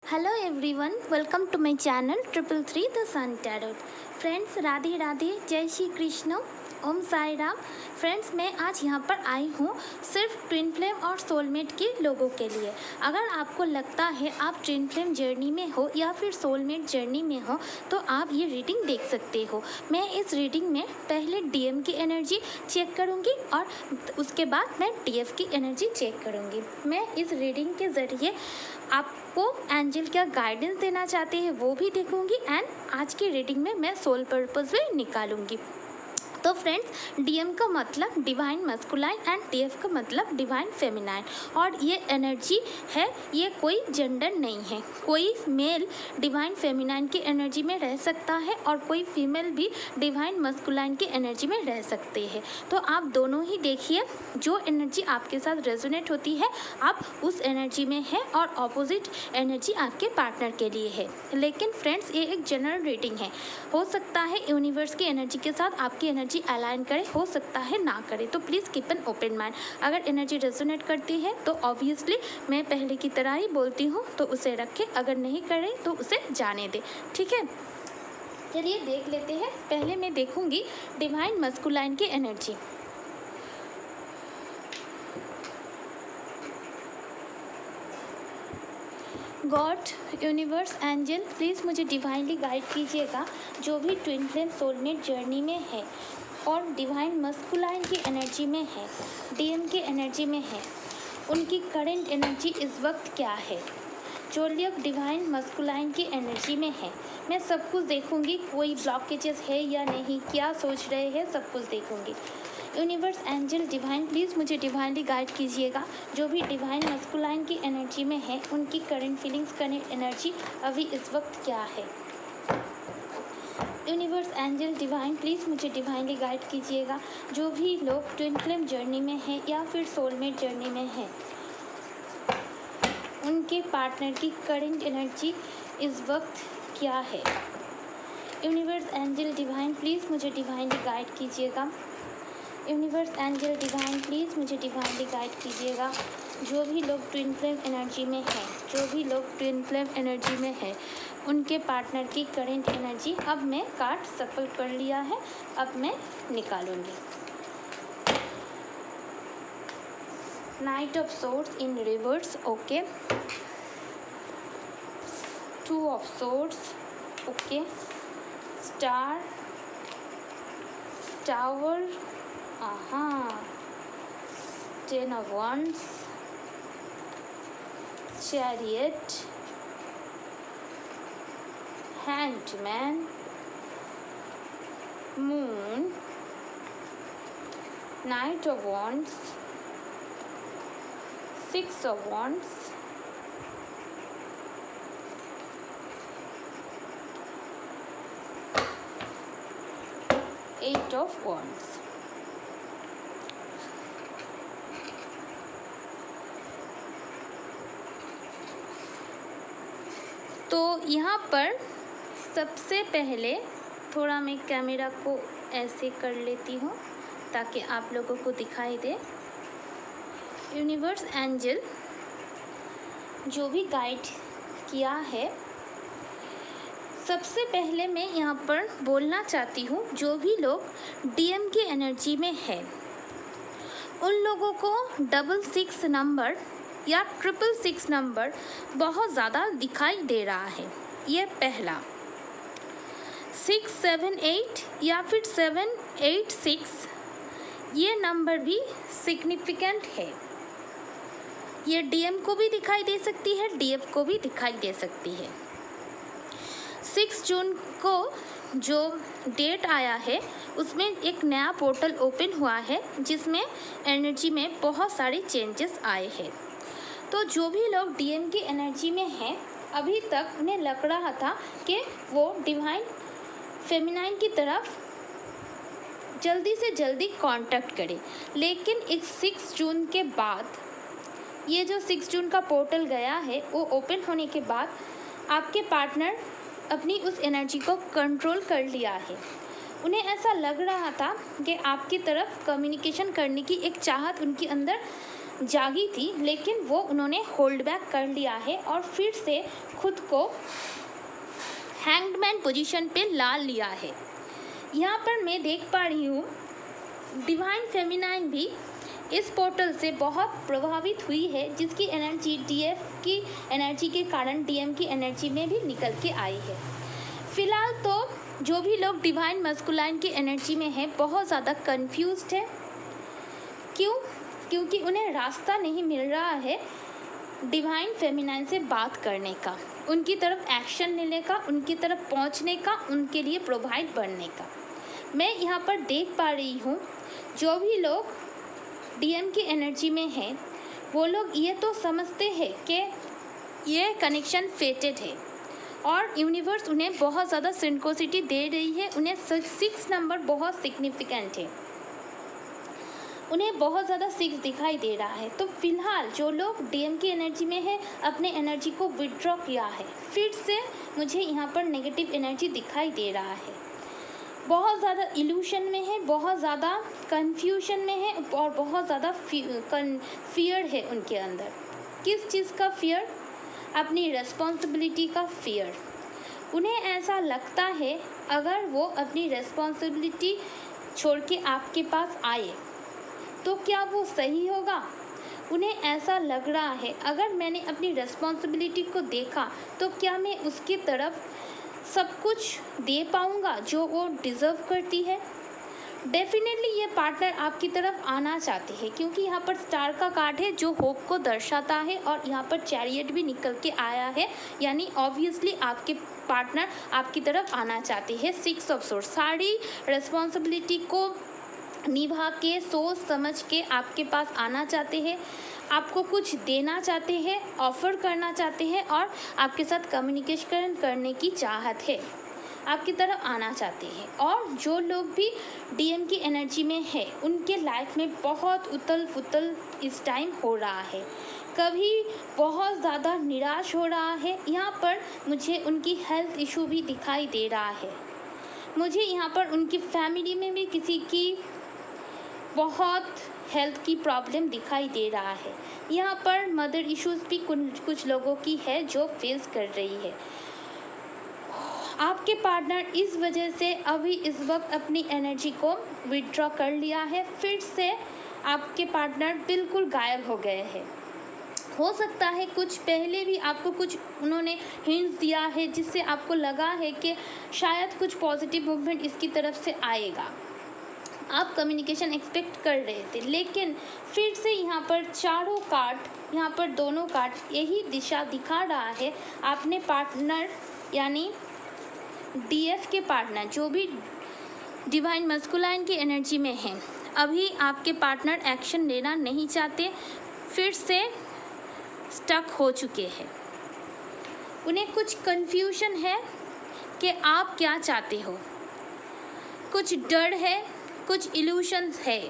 Hello everyone, welcome to my channel 333 the sun tarot. Friends, Radhe Radhe, जय Shri Krishna, Om Sai Ram. Friends, मैं आज यहाँ पर आई हूँ सिर्फ ट्विन फ्लेम और सोलमेट के लोगों के लिए। अगर आपको लगता है आप ट्विन फ्लेम जर्नी में हो या फिर सोलमेट जर्नी में हो तो आप ये रीडिंग देख सकते हो। मैं इस रीडिंग में पहले डीएम की एनर्जी चेक करूँगी और उसके बाद मैं टीएफ की एनर्जी चेक करूँगी। मैं इस रीडिंग के ज़रिए आपको एंजल क्या गाइडेंस देना चाहते हैं वो भी देखूंगी एंड आज की रीडिंग में मैं सोल पर्पस भी निकालूंगी। तो फ्रेंड्स, डीएम का मतलब डिवाइन मस्कुलाइन एंड टीएफ का मतलब डिवाइन फेमिनाइन, और ये एनर्जी है, ये कोई जेंडर नहीं है। कोई मेल डिवाइन फेमिनाइन की एनर्जी में रह सकता है और कोई फीमेल भी डिवाइन मस्कुलाइन की एनर्जी में रह सकते हैं। तो आप दोनों ही देखिए, जो एनर्जी आपके साथ रेजोनेट होती है आप उस एनर्जी में है और ऑपोजिट एनर्जी आपके पार्टनर के लिए है। लेकिन फ्रेंड्स, ये एक जनरल रीडिंग है, हो सकता है यूनिवर्स की एनर्जी के साथ आपकी एनर्जी अलाइन करे, हो सकता है ना करे। तो please keep an open mind. अगर एनर्जी रेजोनेट करती है तो ऑब्वियसली मैं पहले की तरह ही बोलती हूँ तो उसे रखें, अगर नहीं करे तो उसे जाने दे, ठीक है। चलिए देख लेते हैं। पहले मैं देखूंगी डिवाइन मस्कुलाइन की energy. God, universe, angel, please मुझे डिवाइनली गाइड कीजिएगा। जो भी ट्विन फ्लेम सोलमेट जर्नी में है और डिवाइन मस्कुलाइन की एनर्जी में है, डीएम की एनर्जी में है, उनकी करंट एनर्जी इस वक्त क्या है। जो लोग डिवाइन मस्कुलाइन की एनर्जी में है, मैं सब कुछ देखूंगी, कोई ब्लॉकेजेस है या नहीं, क्या सोच रहे हैं, सब कुछ देखूंगी। यूनिवर्स, एंजल, डिवाइन, प्लीज़ मुझे डिवाइनली गाइड कीजिएगा। जो भी डिवाइन मस्कुलाइन की एनर्जी में है, उनकी करंट फीलिंग्स, करंट एनर्जी अभी इस वक्त क्या है। यूनिवर्स, एंजल, डिवाइन, प्लीज़ मुझे डिवाइनली गाइड कीजिएगा। जो भी लोग ट्विन फ्लेम जर्नी में है या फिर सोलमेट जर्नी में है, उनके पार्टनर की करंट एनर्जी इस वक्त क्या है। यूनिवर्स, एंजल, डिवाइन, प्लीज़ मुझे डिवाइनली गाइड कीजिएगा। यूनिवर्स, एंजल, डिवाइन, प्लीज़ मुझे डिवाइनली गाइड कीजिएगा। जो भी लोग ट्विन फ्लेम एनर्जी में हैं, जो भी लोग ट्विन फ्लेम एनर्जी में है, उनके पार्टनर की करंट एनर्जी। अब मैं कार्ड सफल कर लिया है, अब मैं निकालूंगी। Knight of swords in reverse, okay. Two of swords, okay. Star, tower, ten of wands, chariot, hangman, moon, knight of wands, six of wands, eight of wands। तो यहाँ पर सबसे पहले थोड़ा मैं कैमरा को ऐसे कर लेती हूँ ताकि आप लोगों को दिखाई दे। यूनिवर्स, एंजल, जो भी गाइड किया है, सबसे पहले मैं यहाँ पर बोलना चाहती हूँ, जो भी लोग डीएम की एनर्जी में है उन लोगों को 666 नंबर या 666 नंबर बहुत ज़्यादा दिखाई दे रहा है। ये पहला। 678 या फिर 786 ये नंबर भी सिग्निफिकेंट है। ये डीएम को भी दिखाई दे सकती है, डीएफ को भी दिखाई दे सकती है। 6 जून को जो डेट आया है उसमें एक नया पोर्टल ओपन हुआ है जिसमें एनर्जी में बहुत सारे चेंजेस आए हैं। तो जो भी लोग डीएम की एनर्जी में हैं, अभी तक उन्हें लग रहा था कि वो डिवाइन फेमिनाइन की तरफ जल्दी से जल्दी कांटेक्ट करें, लेकिन इस 6 जून के बाद, ये जो 6 जून का पोर्टल गया है वो ओपन होने के बाद आपके पार्टनर अपनी उस एनर्जी को कंट्रोल कर लिया है। उन्हें ऐसा लग रहा था कि आपकी तरफ कम्युनिकेशन करने की एक चाहत उनके अंदर जागी थी, लेकिन वो उन्होंने होल्ड बैक कर लिया है और फिर से खुद को हैंग्ड मैन पोजीशन पे ला लिया है। यहाँ पर मैं देख पा रही हूँ डिवाइन फेमिनाइन भी इस पोर्टल से बहुत प्रभावित हुई है, जिसकी एनर्जी डीएफ की एनर्जी के कारण डीएम की एनर्जी में भी निकल के आई है। फिलहाल तो जो भी लोग डिवाइन मस्कुलाइन की एनर्जी में है बहुत ज़्यादा कंफ्यूज्ड है। क्यों? क्योंकि उन्हें रास्ता नहीं मिल रहा है डिवाइन फेमिनाइन से बात करने का, उनकी तरफ एक्शन लेने का, उनकी तरफ पहुंचने का, उनके लिए प्रोवाइड बनने का। मैं यहाँ पर देख पा रही हूँ जो भी लोग डीएम की एनर्जी में हैं वो लोग ये तो समझते हैं कि ये कनेक्शन फेटेड है और यूनिवर्स उन्हें बहुत ज़्यादा सिंक्रोसिटी दे रही है। उन्हें 6 नंबर बहुत सिग्निफिकेंट है, उन्हें बहुत ज़्यादा 6 दिखाई दे रहा है। तो फिलहाल जो लोग डीएम की एनर्जी में है अपने एनर्जी को विड्रॉ किया है, फिर से मुझे यहाँ पर नेगेटिव एनर्जी दिखाई दे रहा है, बहुत ज़्यादा इल्यूशन में है, बहुत ज़्यादा कन्फ्यूजन में है और बहुत ज़्यादा फियर है उनके अंदर। किस चीज़ का फियर? अपनी रिस्पॉन्सिबिलिटी का फियर। उन्हें ऐसा लगता है अगर वो अपनी रिस्पॉन्सिबिलिटी छोड़ के आपके पास आए तो क्या वो सही होगा। उन्हें ऐसा लग रहा है अगर मैंने अपनी रिस्पॉन्सिबिलिटी को देखा तो क्या मैं उसकी तरफ सब कुछ दे पाऊँगा जो वो डिज़र्व करती है। डेफिनेटली ये पार्टनर आपकी तरफ आना चाहते हैं, क्योंकि यहाँ पर स्टार का कार्ड है जो होप को दर्शाता है और यहाँ पर चैरियट भी निकल के आया है, यानी ऑब्वियसली आपके पार्टनर आपकी तरफ आना चाहते हैं। 6 ऑफ सोर्ड्स, सारी रिस्पॉन्सिबिलिटी को निभा के सोच समझ के आपके पास आना चाहते हैं, आपको कुछ देना चाहते हैं, ऑफ़र करना चाहते हैं और आपके साथ कम्युनिकेशन करने की चाहत है, आपकी तरफ आना चाहते हैं। और जो लोग भी डीएम की एनर्जी में है उनके लाइफ में बहुत उथल पुथल इस टाइम हो रहा है, कभी बहुत ज़्यादा निराश हो रहा है। यहाँ पर मुझे उनकी हेल्थ इशू भी दिखाई दे रहा है, मुझे यहाँ पर उनकी फैमिली में भी किसी की बहुत हेल्थ की प्रॉब्लम दिखाई दे रहा है। यहाँ पर मदर इश्यूज़ भी कुछ लोगों की है जो फेस कर रही है। आपके पार्टनर इस वजह से अभी इस वक्त अपनी एनर्जी को विड्रॉ कर लिया है, फिर से आपके पार्टनर बिल्कुल गायब हो गए हैं। हो सकता है कुछ पहले भी आपको कुछ उन्होंने हिंट्स दिया है जिससे आपको लगा है कि शायद कुछ पॉजिटिव मूवमेंट इसकी तरफ से आएगा, आप कम्युनिकेशन एक्सपेक्ट कर रहे थे, लेकिन फिर से यहाँ पर चारों कार्ड, यहाँ पर दोनों कार्ड यही दिशा दिखा रहा है। आपने पार्टनर यानी डीएफ के पार्टनर जो भी डिवाइन मस्कुलाइन की एनर्जी में हैं, अभी आपके पार्टनर एक्शन लेना नहीं चाहते, फिर से स्टक हो चुके हैं। उन्हें कुछ कन्फ्यूजन है कि आप क्या चाहते हो, कुछ डर है, कुछ इल्यूशंस है।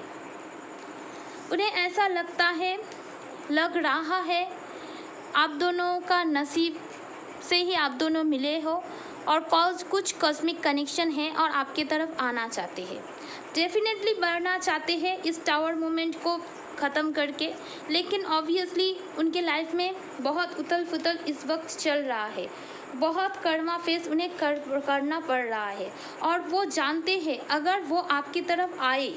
उन्हें ऐसा लग रहा है आप दोनों का नसीब से ही आप दोनों मिले हो और कुछ कॉस्मिक कनेक्शन है और आपकी तरफ आना चाहते हैं, डेफिनेटली बढ़ना चाहते हैं इस टावर मोमेंट को ख़त्म करके। लेकिन ऑब्वियसली उनके लाइफ में बहुत उथल पुथल इस वक्त चल रहा है, बहुत कर्मा फेस उन्हें करना पड़ रहा है और वो जानते हैं अगर वो आपकी तरफ आए,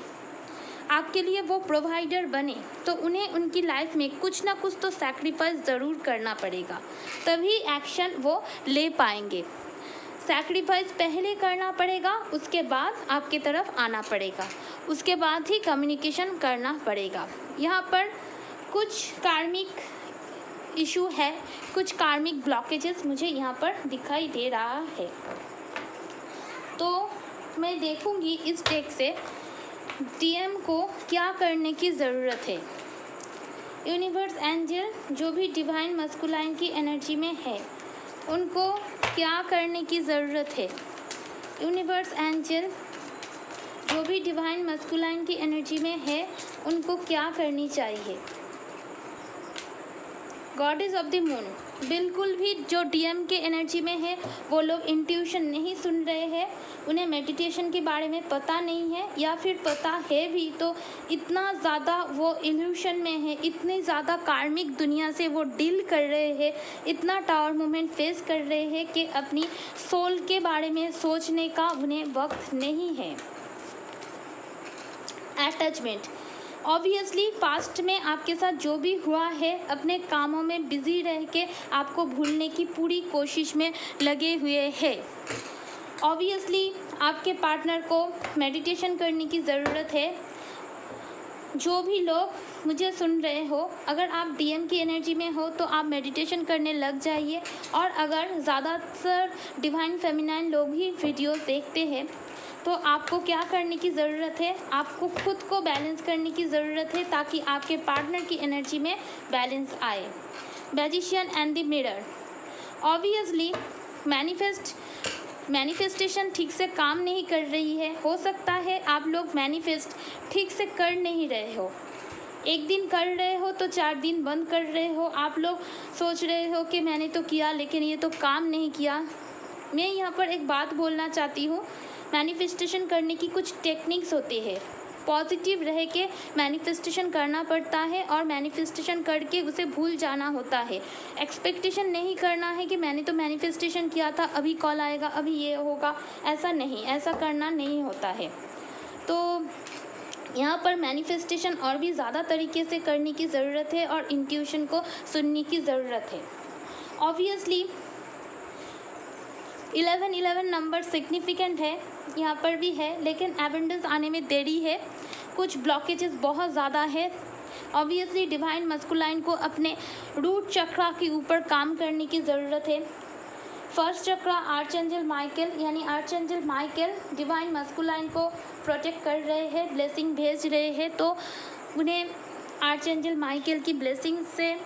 आपके लिए वो प्रोवाइडर बने, तो उन्हें उनकी लाइफ में कुछ ना कुछ तो सैक्रिफाइस ज़रूर करना पड़ेगा, तभी एक्शन वो ले पाएंगे। सैक्रिफाइस पहले करना पड़ेगा, उसके बाद आपकी तरफ आना पड़ेगा, उसके बाद ही कम्युनिकेशन करना पड़ेगा। यहाँ पर कुछ कार्मिक इशू है, कुछ कार्मिक ब्लॉकेजेस मुझे यहाँ पर दिखाई दे रहा है। तो मैं देखूँगी इस डेक से डीएम को क्या करने की ज़रूरत है। यूनिवर्स एंजल जो भी डिवाइन मस्कुलाइन की एनर्जी में है उनको क्या करने की ज़रूरत है। यूनिवर्स एंजल जो भी डिवाइन मस्कुलाइन की एनर्जी में है उनको क्या करनी चाहिए। गॉडेस ऑफ द मून, बिल्कुल भी जो डीएम के एनर्जी में है वो लोग इंट्यूशन नहीं सुन रहे हैं, उन्हें मेडिटेशन के बारे में पता नहीं है, या फिर पता है भी तो इतना ज़्यादा वो इल्यूशन में है, इतनी ज़्यादा कार्मिक दुनिया से वो डील कर रहे हैं, इतना टावर मूवमेंट फेस कर रहे हैं कि अपनी सोल के बारे में सोचने का उन्हें वक्त नहीं है। अटैचमेंट, ऑब्वियसली पास्ट में आपके साथ जो भी हुआ है, अपने कामों में बिजी रह के आपको भूलने की पूरी कोशिश में लगे हुए हैं। ऑब्वियसली आपके पार्टनर को मेडिटेशन करने की ज़रूरत है। जो भी लोग मुझे सुन रहे हो, अगर आप डीएम की एनर्जी में हो तो आप मेडिटेशन करने लग जाइए, और अगर ज़्यादातर डिवाइन फेमिनाइन लोग ही वीडियो देखते हैं तो आपको क्या करने की ज़रूरत है, आपको खुद को बैलेंस करने की ज़रूरत है ताकि आपके पार्टनर की एनर्जी में बैलेंस आए। Magician and the mirror, obviously manifestation ठीक से काम नहीं कर रही है। हो सकता है आप लोग मैनिफेस्ट ठीक से कर नहीं रहे हो, एक दिन कर रहे हो तो 4 दिन बंद कर रहे हो। आप लोग सोच रहे हो कि मैंने तो किया लेकिन ये तो काम नहीं किया। मैं यहाँ पर एक बात बोलना चाहती हूँ, मैनिफेस्टेशन करने की कुछ टेक्निक्स होती है। पॉजिटिव रह के मैनिफेस्टेशन करना पड़ता है और मैनिफेस्टेशन करके उसे भूल जाना होता है। एक्सपेक्टेशन नहीं करना है कि मैंने तो मैनिफेस्टेशन किया था, अभी कॉल आएगा, अभी ये होगा, ऐसा नहीं, ऐसा करना नहीं होता है। तो यहाँ पर मैनिफेस्टेशन और भी ज़्यादा तरीके से करने की ज़रूरत है और इंट्यूशन को सुनने की ज़रूरत है। ऑब्वियसली 11 नंबर सिग्निफिकेंट है, यहाँ पर भी है, लेकिन एबंडेंस आने में देरी है, कुछ ब्लॉकेजेस बहुत ज़्यादा है। ऑब्वियसली डिवाइन मस्कुलाइन को अपने रूट चक्रा के ऊपर काम करने की ज़रूरत है। फर्स्ट चक्रा आर्चएंजल माइकल, यानी आर्चएंजल माइकल डिवाइन मस्कुलाइन को प्रोटेक्ट कर रहे हैं, ब्लेसिंग भेज रहे हैं, तो उन्हें आर्चएंजल माइकल की ब्लेसिंग से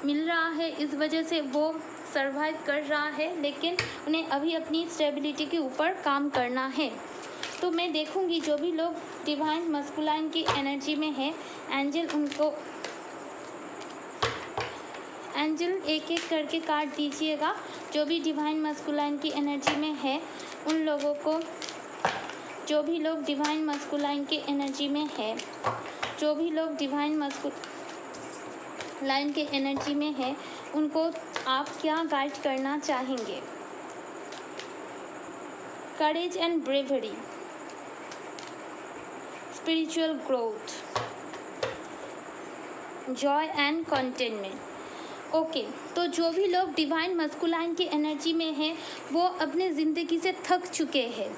मिल रहा है, इस वजह से वो सर्वाइव कर रहा है, लेकिन उन्हें अभी अपनी स्टेबिलिटी के ऊपर काम करना है। तो मैं देखूंगी जो भी लोग डिवाइन मस्कुलाइन की एनर्जी में है, एंजल एक एक करके काट दीजिएगा। जो भी डिवाइन मस्कुलाइन की एनर्जी में है उन लोगों को, जो भी लोग डिवाइन मस्कुलाइन की एनर्जी में है, जो भी लोग डिवाइन मस्कुलाइन के एनर्जी में है, उनको आप क्या गाइड करना चाहेंगे? Courage and bravery, spiritual growth, Joy and containment. Okay, तो जो भी लोग डिवाइन मस्कुलाइन की एनर्जी में हैं वो अपने ज़िंदगी से थक चुके हैं,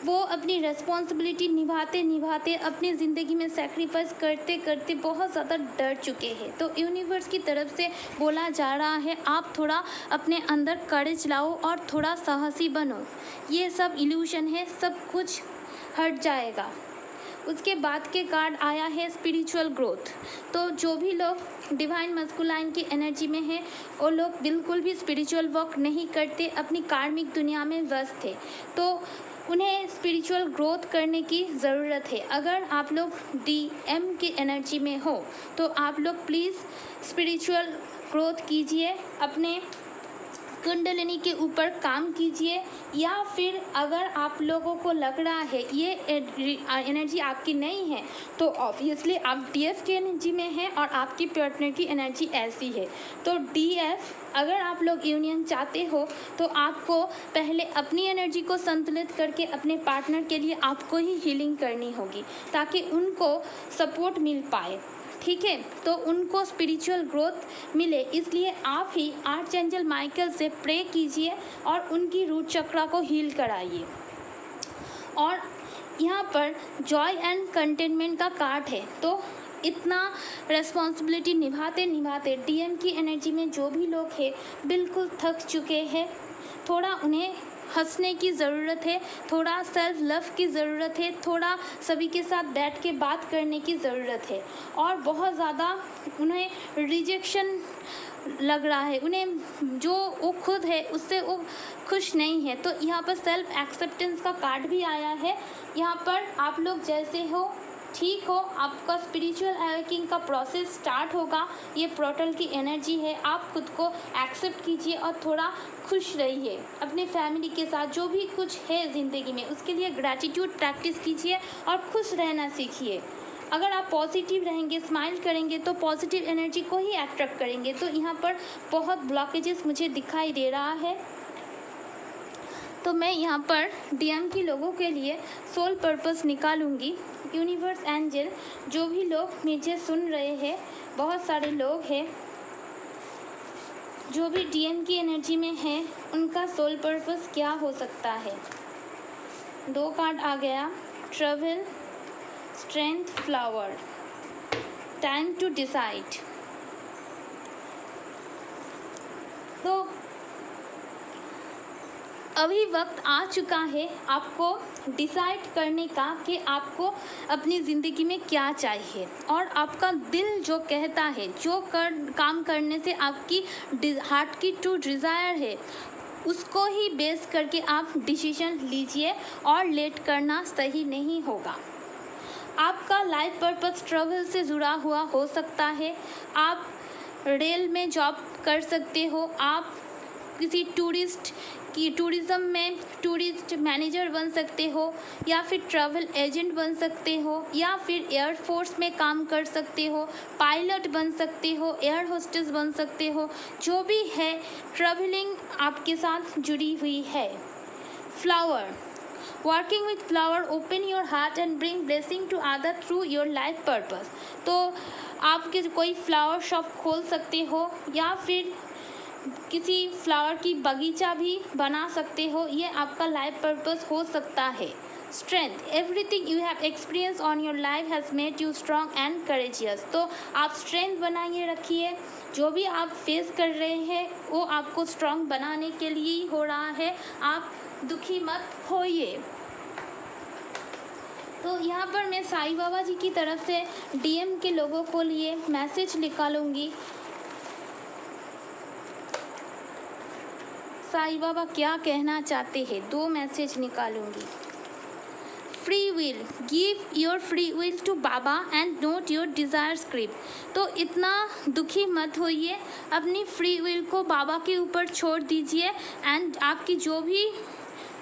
वो अपनी रेस्पॉन्सिबिलिटी निभाते निभाते अपनी ज़िंदगी में सेक्रीफाइस करते करते बहुत ज़्यादा डर चुके हैं। तो यूनिवर्स की तरफ से बोला जा रहा है आप थोड़ा अपने अंदर करेज लाओ और थोड़ा साहसी बनो, ये सब इल्यूशन है, सब कुछ हट जाएगा। उसके बाद के कार्ड आया है स्पिरिचुअल ग्रोथ। तो जो भी लोग डिवाइन मस्कुलाइन की एनर्जी में हैं वो लोग बिल्कुल भी स्पिरिचुअल वर्क नहीं करते, अपनी कार्मिक दुनिया में व्यस्त थे, तो उन्हें स्पिरिचुअल ग्रोथ करने की ज़रूरत है। अगर आप लोग डीएम की एनर्जी में हो तो आप लोग प्लीज़ स्पिरिचुअल ग्रोथ कीजिए, अपने कुंडलिनी के ऊपर काम कीजिए, या फिर अगर आप लोगों को लग रहा है ये एनर्जी आपकी नहीं है तो ऑब्वियसली आप डीएफ की एनर्जी में हैं और आपकी पार्टनर की एनर्जी ऐसी है। तो डीएफ, अगर आप लोग यूनियन चाहते हो तो आपको पहले अपनी एनर्जी को संतुलित करके अपने पार्टनर के लिए आपको ही हीलिंग करनी होगी ताकि उनको सपोर्ट मिल पाए, ठीक है, तो उनको स्पिरिचुअल ग्रोथ मिले। इसलिए आप ही आर्चएंजल माइकल से प्रे कीजिए और उनकी रूट चक्रा को हील कराइए। और यहाँ पर जॉय एंड कंटेनमेंट का कार्ड है, तो इतना रेस्पॉन्सिबिलिटी निभाते निभाते डीएम की एनर्जी में जो भी लोग हैं बिल्कुल थक चुके हैं, थोड़ा उन्हें हंसने की ज़रूरत है, थोड़ा सेल्फ लव की ज़रूरत है, थोड़ा सभी के साथ बैठ के बात करने की ज़रूरत है, और बहुत ज़्यादा उन्हें रिजेक्शन लग रहा है, उन्हें जो वो खुद है उससे वो खुश नहीं है। तो यहाँ पर सेल्फ एक्सेप्टेंस का कार्ड भी आया है। यहाँ पर आप लोग जैसे हो ठीक हो, आपका स्पिरिचुअल अवेकिंग का प्रोसेस स्टार्ट होगा। ये पोर्टल की एनर्जी है, आप खुद को एक्सेप्ट कीजिए और थोड़ा खुश रहिए अपने फैमिली के साथ। जो भी कुछ है ज़िंदगी में उसके लिए ग्रैटिट्यूड प्रैक्टिस कीजिए और खुश रहना सीखिए। अगर आप पॉजिटिव रहेंगे, स्माइल करेंगे तो पॉजिटिव एनर्जी को ही अट्रैक्ट करेंगे। तो यहाँ पर बहुत ब्लॉकेजेस मुझे दिखाई दे रहा है, तो मैं यहाँ पर डीएम के लोगों के लिए सोल पर्पस निकालूंगी। यूनिवर्स एंजल, जो भी लोग मुझे सुन रहे हैं, बहुत सारे लोग हैं जो भी डीएम की एनर्जी में है, उनका सोल पर्पस क्या हो सकता है। 2 कार्ड आ गया, travel, strength, flower, time to decide. तो अभी वक्त आ चुका है आपको डिसाइड करने का कि आपको अपनी ज़िंदगी में क्या चाहिए, और आपका दिल जो कहता है, जो काम करने से आपकी हार्ट की ट्रू डिज़ायर है, उसको ही बेस करके आप डिसीजन लीजिए, और लेट करना सही नहीं होगा। आपका लाइफ पर्पस ट्रैवल से जुड़ा हुआ हो सकता है। आप रेल में जॉब कर सकते हो, आप किसी टूरिज़्म में टूरिस्ट मैनेजर बन सकते हो, या फिर ट्रैवल एजेंट बन सकते हो, या फिर एयरफोर्स में काम कर सकते हो, पायलट बन सकते हो, एयर होस्टेस बन सकते हो। जो भी है, ट्रैवलिंग आपके साथ जुड़ी हुई है। Flower, working with flower open your heart and bring blessing to other through your life purpose. तो आप कोई फ्लावर शॉप खोल सकते हो, या फिर किसी फ्लावर की बगीचा भी बना सकते हो। ये आपका लाइफ पर्पस हो सकता है। Strength, everything you have experience on your life has made you strong and courageous. तो आप स्ट्रेंथ बनाए रखिए। जो भी आप फेस कर रहे हैं वो आपको स्ट्रॉन्ग बनाने के लिए ही हो रहा है। आप दुखी मत होइए। तो यहाँ पर मैं साईं बाबा जी की तरफ से डीएम के लोगों को लिए मैसेज निकालूंगी। साईं बाबा क्या कहना चाहते हैं, 2 मैसेज निकालूंगी। Free will, give your free will to Baba and note your desire script. तो इतना दुखी मत होइए, अपनी फ्री विल को बाबा के ऊपर छोड़ दीजिए, एंड आपकी जो भी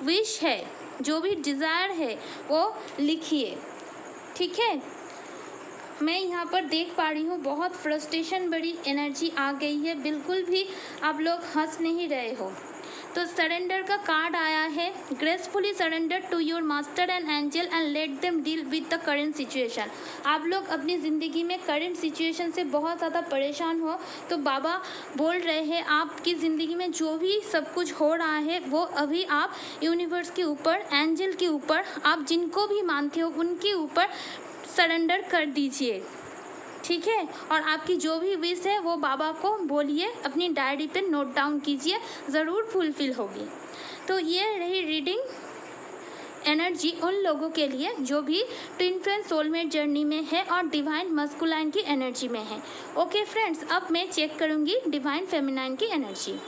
विश है, जो भी डिज़ायर है, वो लिखिए। ठीक है, मैं यहाँ पर देख पा रही हूँ बहुत फ्रस्ट्रेशन बड़ी एनर्जी आ गई है, बिल्कुल भी आप लोग हंस नहीं रहे हो। तो सरेंडर का कार्ड आया है। Gracefully surrender to your master and angel and let them deal with the current situation. आप लोग अपनी ज़िंदगी में करेंट सिचुएशन से बहुत ज़्यादा परेशान हो, तो बाबा बोल रहे हैं आपकी ज़िंदगी में जो भी सब कुछ हो रहा है वो अभी आप यूनिवर्स के ऊपर, एंजल के ऊपर, आप जिनको भी मानते हो उनके ऊपर सरेंडर कर दीजिए। ठीक है, और आपकी जो भी विश है वो बाबा को बोलिए, अपनी डायरी पे नोट डाउन कीजिए, ज़रूर फुलफिल होगी। तो ये रही रीडिंग एनर्जी उन लोगों के लिए जो भी ट्विन फ्लेम सोलमेट जर्नी में है और डिवाइन मस्कुलाइन की एनर्जी में है। ओके फ्रेंड्स, अब मैं चेक करूँगी डिवाइन फेमिनाइन की एनर्जी।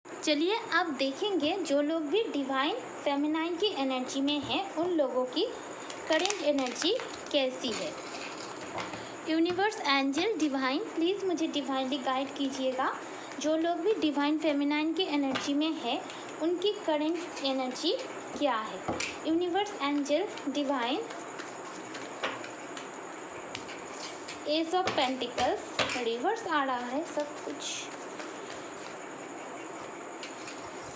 चलिए अब देखेंगे जो लोग भी डिवाइन फेमिनाइन की एनर्जी में हैं उन लोगों की करेंट एनर्जी कैसी है। यूनिवर्स एंजल डिवाइन, प्लीज़ मुझे डिवाइनली गाइड कीजिएगा। जो लोग भी डिवाइन फेमिनाइन की एनर्जी में है उनकी करेंट एनर्जी क्या है। Universe angel divine, ace of pentacles, reverse आ रहा है सब कुछ,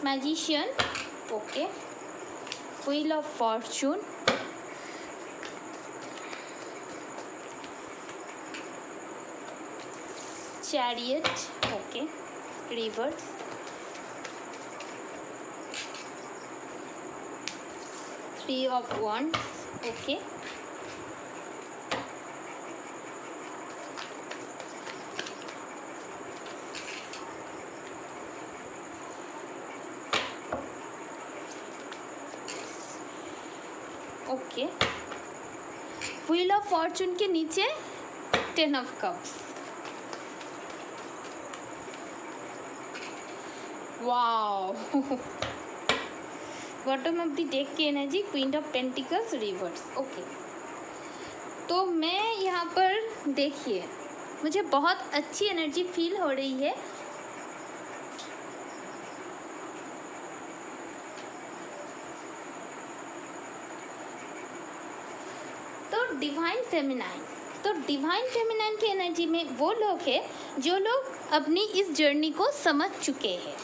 magician, okay, wheel of fortune, chariot, okay, reverse, three of wands, okay, okay, wheel of fortune के नीचे 10 of cups. Wow bottom of the deck की energy queen of pentacles reverse. Okay, तो मैं यहाँ पर देखिए मुझे बहुत अच्छी एनर्जी फील हो रही है। डिवाइन फेमिनाइन की एनर्जी में वो लोग हैं जो लोग अपनी इस जर्नी को समझ चुके हैं।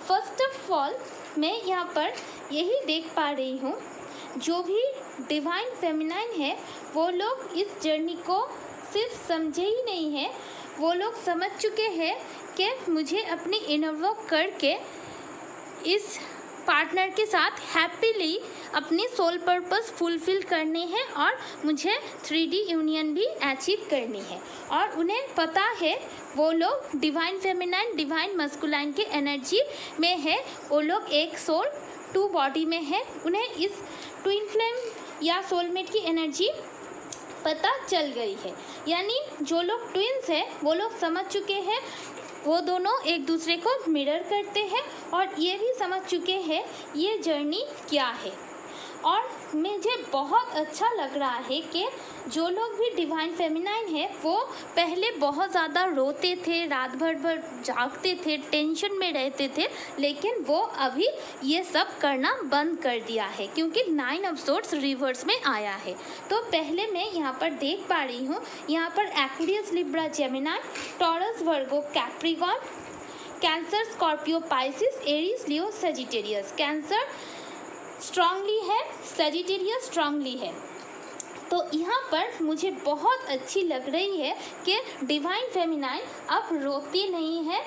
फर्स्ट ऑफ ऑल मैं यहाँ पर यही देख पा रही हूँ, जो भी डिवाइन फेमिनाइन है वो लोग इस जर्नी को सिर्फ समझे ही नहीं है, वो लोग समझ चुके हैं कि मुझे अपनी इनर वर्क करके इस पार्टनर के साथ हैप्पीली अपनी सोल पर्पस फुलफिल करने हैं और मुझे 3D यूनियन भी अचीव करनी है। और उन्हें पता है वो लोग डिवाइन फेमिनाइन डिवाइन मस्कुलाइन की एनर्जी में है, वो लोग एक सोल 2 बॉडी में है। उन्हें इस ट्विन फ्लेम या सोलमेट की एनर्जी पता चल गई है, यानी जो लोग ट्विन्स हैं वो लोग समझ चुके हैं वो दोनों एक दूसरे को मिरर करते हैं और ये भी समझ चुके हैं ये जर्नी क्या है। और मुझे बहुत अच्छा लग रहा है कि जो लोग भी डिवाइन फेमिनाइन है वो पहले बहुत ज़्यादा रोते थे, रात भर जागते थे, टेंशन में रहते थे, लेकिन वो अभी ये सब करना बंद कर दिया है क्योंकि 9 ऑफ सोर्ड्स रिवर्स में आया है। तो पहले मैं यहाँ पर देख पा रही हूँ, यहाँ पर Aquarius, Libra, Gemini, Taurus, Virgo, Capricorn, Cancer, Scorpio, Pisces, Aries, Leo, Sagittarius. Cancer strongly है, सजिटेरियस स्ट्रांगली है। तो यहाँ पर मुझे बहुत अच्छी लग रही है कि डिवाइन फेमिनाइन अब रोती नहीं है,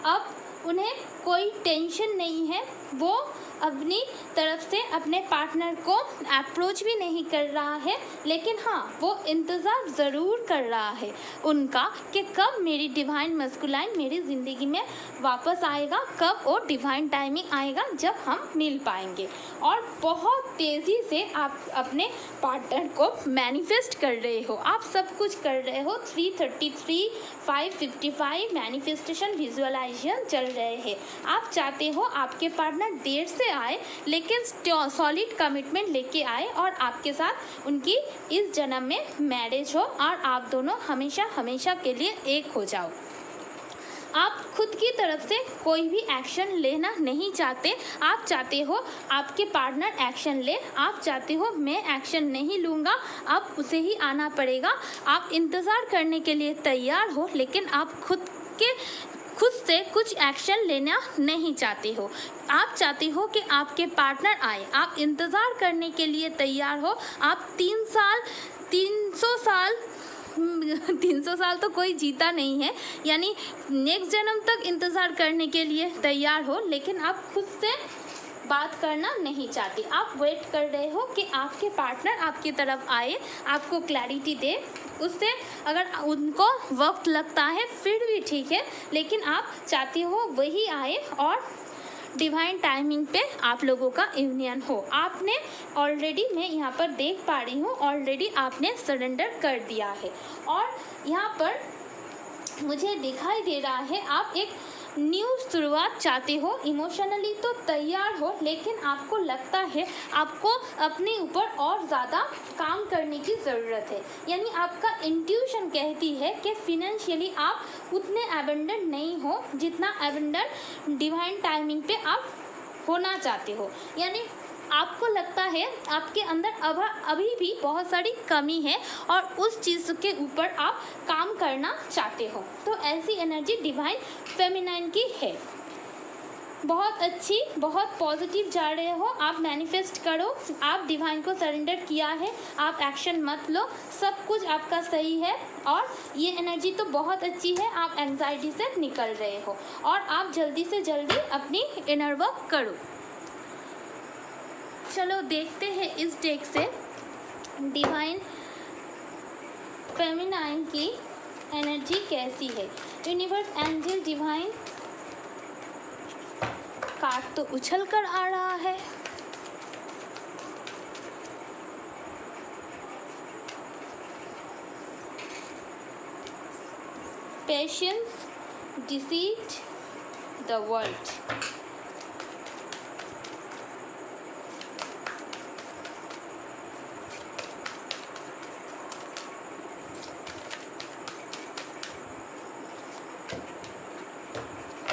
अब उन्हें कोई टेंशन नहीं है, वो अपनी तरफ से अपने पार्टनर को अप्रोच भी नहीं कर रहा है, लेकिन हाँ वो इंतज़ार ज़रूर कर रहा है उनका कि कब मेरी डिवाइन मस्कुलाइन मेरी ज़िंदगी में वापस आएगा, कब वो डिवाइन टाइमिंग आएगा जब हम मिल पाएंगे। और बहुत तेज़ी से आप अपने पार्टनर को मैनिफेस्ट कर रहे हो, आप सब कुछ कर रहे हो। 333, 555 मैनिफेस्टेशन विजुअलाइजेशन चल रहे हैं। आप चाहते हो आपके पार्टनर देर से आए लेकिन सॉलिड कमिटमेंट लेके आए और आपके साथ उनकी इस जन्म में मैरिज हो और आप दोनों हमेशा हमेशा के लिए एक हो जाओ। आप खुद की तरफ से कोई भी एक्शन लेना नहीं चाहते, आप चाहते हो आपके पार्टनर एक्शन ले, आप चाहते हो मैं एक्शन नहीं लूँगा, अब उसे ही आना पड़ेगा। आप इंतज़ार करने के लिए तैयार हो लेकिन आप खुद से कुछ एक्शन लेना नहीं चाहते हो। आप चाहते हो कि आपके पार्टनर आए, आप इंतज़ार करने के लिए तैयार हो। आप 300 साल तो कोई जीता नहीं है, यानी नेक्स्ट जन्म तक इंतज़ार करने के लिए तैयार हो, लेकिन आप खुद से बात करना नहीं चाहते। आप वेट कर रहे हो कि आपके पार्टनर आपकी तरफ आए, आपको क्लैरिटी दे। उससे अगर उनको वक्त लगता है फिर भी ठीक है, लेकिन आप चाहते हो वही आए और डिवाइन टाइमिंग पे आप लोगों का यूनियन हो। आपने ऑलरेडी, मैं यहाँ पर देख पा रही हूँ, ऑलरेडी आपने सरेंडर कर दिया है और यहाँ पर मुझे दिखाई दे रहा है आप एक न्यू शुरुआत चाहते हो। इमोशनली तो तैयार हो, लेकिन आपको लगता है आपको अपने ऊपर और ज़्यादा काम करने की ज़रूरत है। यानी आपका इंट्यूशन कहती है कि फिनेंशियली आप उतने अबंडेंट नहीं हो जितना अबंडेंट डिवाइन टाइमिंग पे आप होना चाहते हो। यानी आपको लगता है आपके अंदर अभी भी बहुत सारी कमी है और उस चीज़ के ऊपर आप काम करना चाहते हो। तो ऐसी एनर्जी डिवाइन फेमिनाइन की है। बहुत अच्छी, बहुत पॉजिटिव जा रहे हो आप। मैनिफेस्ट करो, आप डिवाइन को सरेंडर किया है, आप एक्शन मत लो, सब कुछ आपका सही है और ये एनर्जी तो बहुत अच्छी है। आप एंजाइटी से निकल रहे हो और आप जल्दी से जल्दी अपनी इनर वर्क करो। चलो देखते हैं इस डेक से डिवाइन फेमिनाइन की एनर्जी कैसी है। यूनिवर्स, एंजल, डिवाइन कार्ड तो उछल कर आ रहा है। Patience, deceit, the world.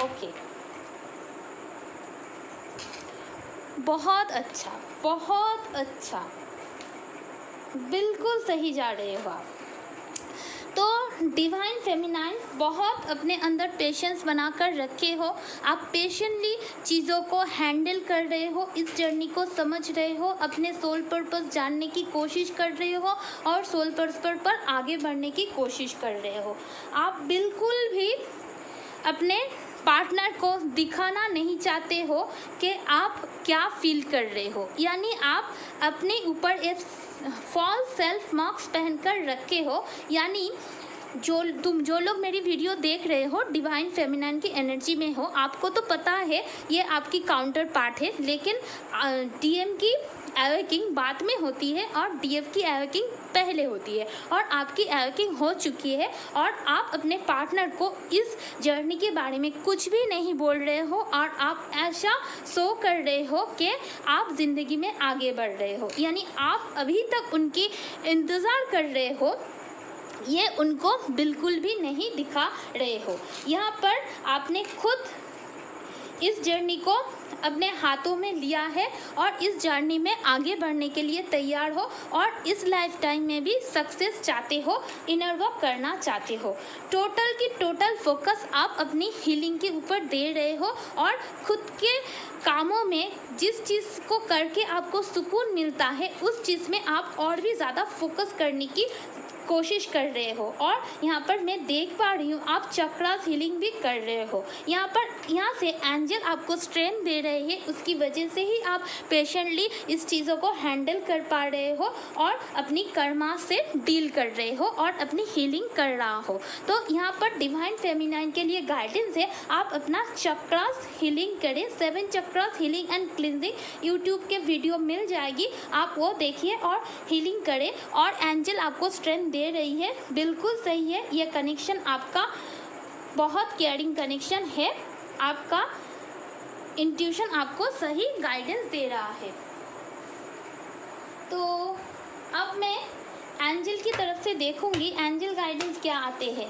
Okay, बहुत अच्छा, बहुत अच्छा, बिल्कुल सही जा रहे हो आप। तो डिवाइन फेमिनाइन बहुत अपने अंदर पेशेंस बना कर रखे हो, आप पेशेंटली चीज़ों को हैंडल कर रहे हो, इस जर्नी को समझ रहे हो, अपने सोल पर्पस जानने की कोशिश कर रहे हो और सोल पर्पस पर आगे बढ़ने की कोशिश कर रहे हो। आप बिल्कुल भी अपने पार्टनर को दिखाना नहीं चाहते हो कि आप क्या फील कर रहे हो, यानी आप अपने ऊपर एक फॉल्स सेल्फ मार्क्स पहनकर रखे हो। यानी जो लोग मेरी वीडियो देख रहे हो डिवाइन फेमिनाइन की एनर्जी में हो, आपको तो पता है ये आपकी काउंटर पार्ट है, लेकिन डीएम की एवेकिंग बाद में होती है और डीएफ की एवेकिंग पहले होती है, और आपकी एवेकिंग हो चुकी है और आप अपने पार्टनर को इस जर्नी के बारे में कुछ भी नहीं बोल रहे हो और आप ऐसा शो कर रहे हो कि आप ज़िंदगी में आगे बढ़ रहे हो, यानी आप अभी तक उनकी इंतज़ार कर रहे हो, ये उनको बिल्कुल भी नहीं दिखा रहे हो। यहाँ पर आपने खुद इस जर्नी को अपने हाथों में लिया है और इस जर्नी में आगे बढ़ने के लिए तैयार हो और इस लाइफ टाइम में भी सक्सेस चाहते हो, इनर वर्क करना चाहते हो। टोटल की टोटल फोकस आप अपनी हीलिंग के ऊपर दे रहे हो और खुद के कामों में जिस चीज़ को करके आपको सुकून मिलता है उस चीज़ में आप और भी ज़्यादा फोकस करने की कोशिश कर रहे हो। और यहाँ पर मैं देख पा रही हूँ आप चक्रास हीलिंग भी कर रहे हो। यहाँ से एंजल आपको स्ट्रेंथ दे रहे हैं, उसकी वजह से ही आप पेशेंटली इस चीज़ों को हैंडल कर पा रहे हो और अपनी कर्मा से डील कर रहे हो और अपनी हीलिंग कर रहा हो। तो यहाँ पर डिवाइन फेमिनाइन के लिए गाइडेंस है, आप अपना चक्रास हीलिंग करें। 7 chakras healing and cleansing YouTube के वीडियो मिल जाएगी, आप वो देखिए और हीलिंग करें। और एंजल आपको स्ट्रेंथ दे रही है, बिल्कुल सही है, ये कनेक्शन आपका बहुत केयरिंग कनेक्शन है, आपका इंट्यूशन आपको सही गाइडेंस दे रहा है। तो अब मैं एंजल की तरफ से देखूंगी एंजल गाइडेंस क्या आते हैं।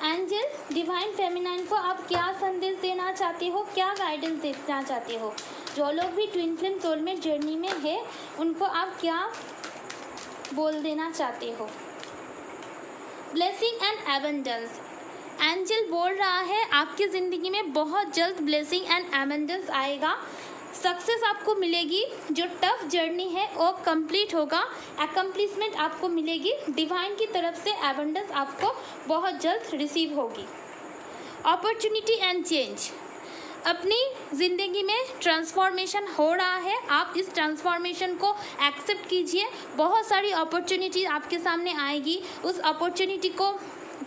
एंजल डिवाइन फेमिनाइन को आप क्या संदेश देना चाहते हो, क्या गाइडेंस देना चाहते हो? जो लोग भी ट्विन फ्लेम सोलमेट जर्नी में है उनको आप क्या बोल देना चाहते हो? ब्लेसिंग एंड एबंडेंस, एंजल बोल रहा है आपकी ज़िंदगी में बहुत जल्द ब्लेसिंग एंड एबंडेंस आएगा, सक्सेस आपको मिलेगी, जो टफ जर्नी है वो कंप्लीट होगा, अकम्प्लिशमेंट आपको मिलेगी, डिवाइन की तरफ से एबंडेंस आपको बहुत जल्द रिसीव होगी। अपॉर्चुनिटी एंड चेंज, अपनी ज़िंदगी में ट्रांसफॉर्मेशन हो रहा है, आप इस ट्रांसफॉर्मेशन को एक्सेप्ट कीजिए। बहुत सारी अपॉर्चुनिटी आपके सामने आएगी, उस अपॉर्चुनिटी को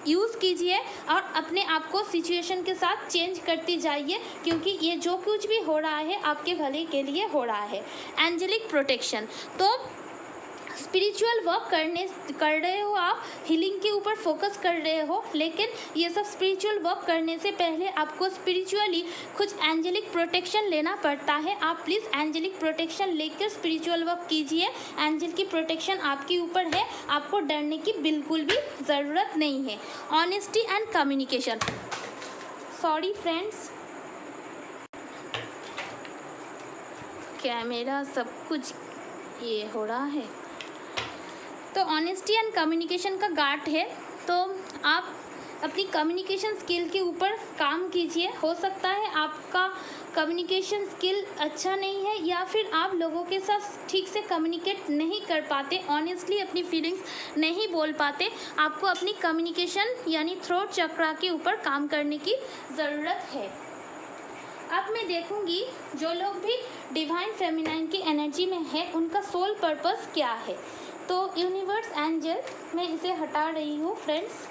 यूज़ कीजिए और अपने आप को सिचुएशन के साथ चेंज करती जाइए, क्योंकि ये जो कुछ भी हो रहा है आपके भले के लिए हो रहा है। एंजेलिक प्रोटेक्शन, तो स्पिरिचुअल वर्क कर रहे हो आप, हीलिंग के ऊपर फोकस कर रहे हो, लेकिन ये सब स्पिरिचुअल वर्क करने से पहले आपको स्पिरिचुअली कुछ एंजेलिक प्रोटेक्शन लेना पड़ता है। आप प्लीज़ एंजेलिक प्रोटेक्शन लेकर स्पिरिचुअल वर्क कीजिए, एंजल की प्रोटेक्शन आपके ऊपर है, आपको डरने की बिल्कुल भी ज़रूरत नहीं है। Honesty and communication, sorry friends, camera सब कुछ ये हो रहा है। तो ऑनेस्टी एंड कम्युनिकेशन का गार्ड है, तो आप अपनी कम्युनिकेशन स्किल के ऊपर काम कीजिए। हो सकता है आपका कम्युनिकेशन स्किल अच्छा नहीं है या फिर आप लोगों के साथ ठीक से कम्युनिकेट नहीं कर पाते, ऑनेस्टली अपनी फीलिंग्स नहीं बोल पाते, आपको अपनी कम्युनिकेशन यानी थ्रोट चक्रा के ऊपर काम करने की ज़रूरत है। अब मैं देखूंगी जो लोग भी डिवाइन फेमिनाइन की एनर्जी में है उनका सोल पर्पस क्या है। तो यूनिवर्स एंजल, मैं इसे हटा रही हूँ friends.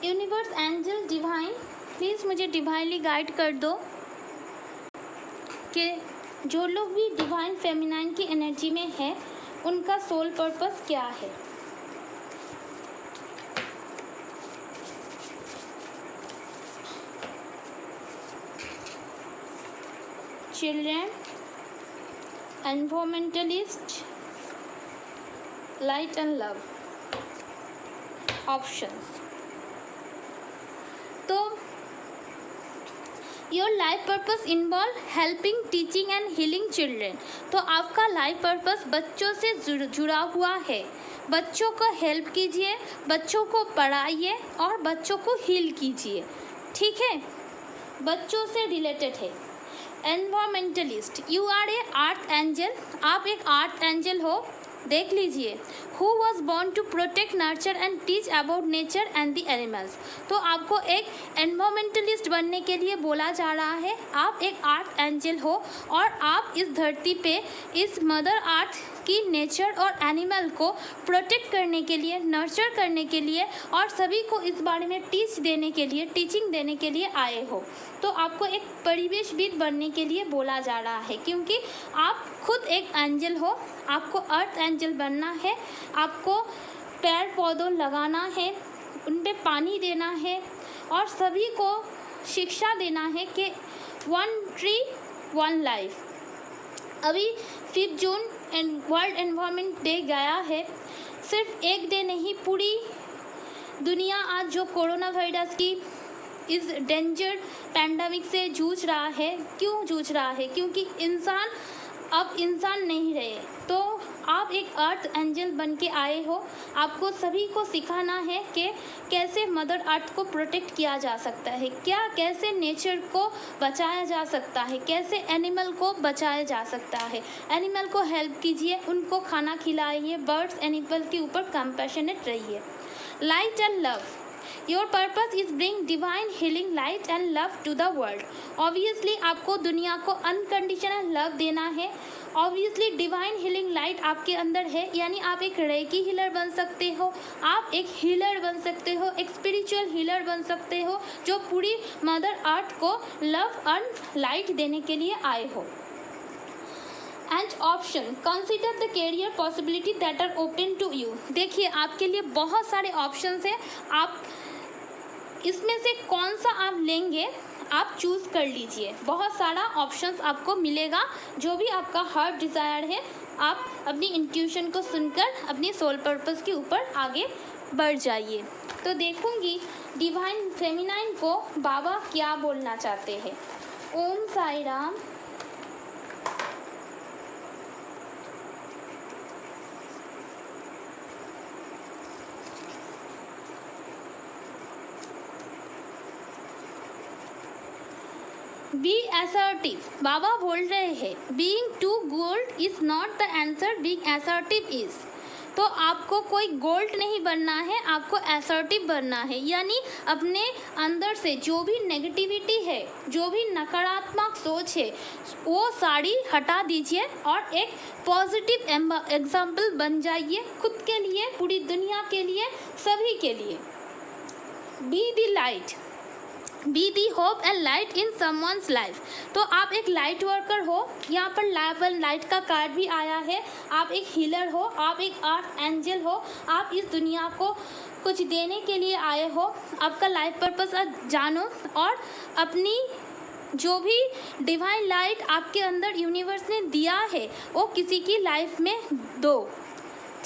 Universe angel divine, please मुझे डिवाइनली गाइड कर दो कि जो लोग भी डिवाइन फेमिनाइन की एनर्जी में है उनका सोल पर्पस क्या है। Children, environmentalist, light and love, options। Your life purpose involve helping, teaching and healing children. तो आपका लाइफ पर्पस बच्चों से जुड़ा हुआ है। बच्चों को हेल्प कीजिए, बच्चों को पढ़ाइए और बच्चों को हील कीजिए। ठीक है, बच्चों से रिलेटेड है। एनवायरमेंटलिस्ट, यू आर ए आर्थ एंजल, आप एक आर्थ एंजल हो। देख लीजिए, who was born to protect, nurture and teach about nature and the animals. तो आपको एक एनवायरमेंटलिस्ट बनने के लिए बोला जा रहा है। आप एक आर्थ एंजल हो और आप इस धरती पे इस मदर अर्थ की नेचर और एनिमल को प्रोटेक्ट करने के लिए, नर्चर करने के लिए और सभी को इस बारे में टीचिंग देने के लिए आए हो। तो आपको एक परिवेशविद बनने के लिए बोला जा रहा है, क्योंकि आप खुद एक एंजल हो। आपको अर्थ एंजल बनना है। आपको पेड़ पौधों लगाना है, उन पे पानी देना है और सभी को शिक्षा देना है कि 1 ट्री 1 लाइफ। अभी 5 जून वर्ल्ड एनवायरनमेंट डे गया है। सिर्फ एक डे नहीं, पूरी दुनिया आज जो कोरोना वायरस की इस डेंजर पैंडमिक से जूझ रहा है। क्यों जूझ रहा है? क्योंकि इंसान अब इंसान नहीं रहे। तो आप एक अर्थ एंजल बन के आए हो। आपको सभी को सिखाना है कि कैसे मदर अर्थ को प्रोटेक्ट किया जा सकता है, कैसे नेचर को बचाया जा सकता है, कैसे एनिमल को बचाया जा सकता है। एनिमल को हेल्प कीजिए, उनको खाना खिलाइए, बर्ड्स एनिमल के ऊपर कंपैशनेट रहिए। Light and love, your purpose is bring divine healing light and love to the world. Obviously आपको दुनिया को अनकंडीशनल लव देना है। ऑब्वियसली डिवाइन हीलिंग लाइट आपके अंदर है, यानी आप एक रेकी हीलर बन सकते हो, आप एक हीलर बन सकते हो, एक स्पिरिचुअल हीलर बन सकते हो, जो पूरी मदर अर्थ को लव एंड लाइट देने के लिए आए हो। And option, consider the career possibility that are open to you. देखिए, आपके लिए बहुत सारे ऑप्शंस हैं। आप इसमें से कौन सा आप लेंगे, आप चूज़ कर लीजिए। बहुत सारा ऑप्शंस आपको मिलेगा। जो भी आपका हार्ट डिज़ायर है, आप अपनी इंट्यूशन को सुनकर अपनी सोल पर्पस के ऊपर आगे बढ़ जाइए। तो देखूंगी डिवाइन फेमिनाइन को बाबा क्या बोलना चाहते हैं। ओम साई राम। बी असर्टिव, बाबा बोल रहे हैं being too gold is not the answer, being assertive is. तो आपको कोई गोल्ड नहीं बनना है, आपको असर्टिव बनना है। यानी अपने अंदर से जो भी नेगेटिविटी है, जो भी नकारात्मक सोच है, वो सारी हटा दीजिए और एक पॉजिटिव एग्जाम्पल बन जाइए, खुद के लिए, पूरी दुनिया के लिए, सभी के लिए। Be the light, be the hope and light in someone's life. तो आप एक लाइट वर्कर हो। यहाँ पर लाइट का कार्ड भी आया है। आप एक हीलर हो, आप एक आर्थ एंजल हो। आप इस दुनिया को कुछ देने के लिए आए हो। आपका लाइफ पर्पस जानो और अपनी जो भी डिवाइन लाइट आपके अंदर यूनिवर्स ने दिया है वो किसी की लाइफ में दो।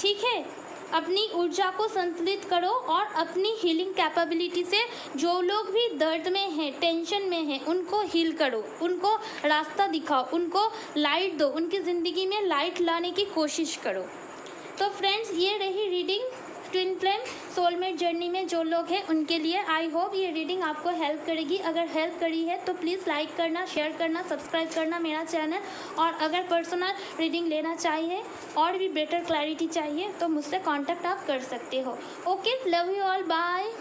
ठीक है, अपनी ऊर्जा को संतुलित करो और अपनी हीलिंग कैपेबिलिटी से जो लोग भी दर्द में हैं, टेंशन में हैं, उनको हील करो, उनको रास्ता दिखाओ, उनको लाइट दो, उनकी ज़िंदगी में लाइट लाने की कोशिश करो। तो फ्रेंड्स, ये रही reading twin flame soulmate journey में जो लोग हैं उनके लिए। आई होप ये रीडिंग आपको हेल्प करेगी। अगर हेल्प करी है तो प्लीज़ लाइक करना, शेयर करना, सब्सक्राइब करना मेरा चैनल। और अगर पर्सनल रीडिंग लेना चाहिए और भी बेटर क्लैरिटी चाहिए तो मुझसे कांटेक्ट आप कर सकते हो। Okay, love you all, bye.